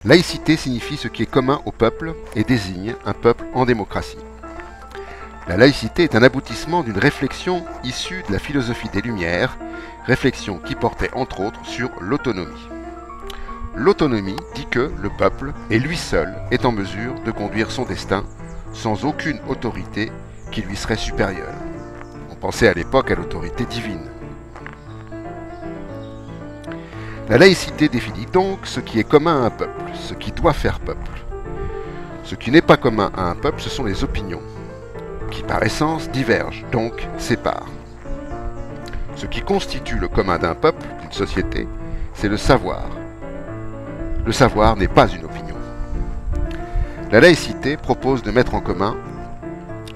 Laïcité signifie ce qui est commun au peuple et désigne un peuple en démocratie. La laïcité est un aboutissement d'une réflexion issue de la philosophie des Lumières, réflexion qui portait entre autres sur l'autonomie. L'autonomie dit que le peuple, et lui seul, est en mesure de conduire son destin sans aucune autorité qui lui serait supérieure. On pensait à l'époque à l'autorité divine. La laïcité définit donc ce qui est commun à un peuple, ce qui doit faire peuple. Ce qui n'est pas commun à un peuple, ce sont les opinions, qui par essence divergent, donc séparent. Ce qui constitue le commun d'un peuple, d'une société, c'est le savoir. Le savoir n'est pas une opinion. La laïcité propose de mettre en commun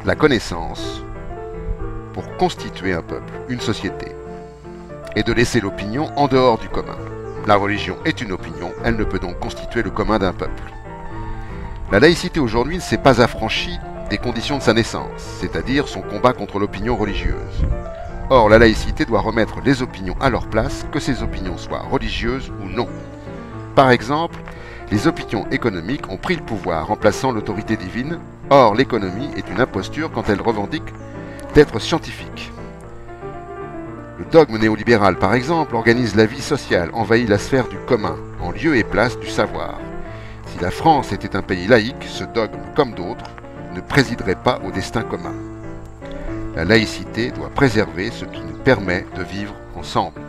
la connaissance pour constituer un peuple, une société, et de laisser l'opinion en dehors du commun. La religion est une opinion, elle ne peut donc constituer le commun d'un peuple. La laïcité aujourd'hui ne s'est pas affranchie des conditions de sa naissance, c'est-à-dire son combat contre l'opinion religieuse. Or, la laïcité doit remettre les opinions à leur place, que ces opinions soient religieuses ou non. Par exemple, les opinions économiques ont pris le pouvoir, remplaçant l'autorité divine. Or, l'économie est une imposture quand elle revendique d'être scientifique. Le dogme néolibéral, par exemple, organise la vie sociale, envahit la sphère du commun, en lieu et place du savoir. Si la France était un pays laïque, ce dogme, comme d'autres, ne présiderait pas au destin commun. La laïcité doit préserver ce qui nous permet de vivre ensemble.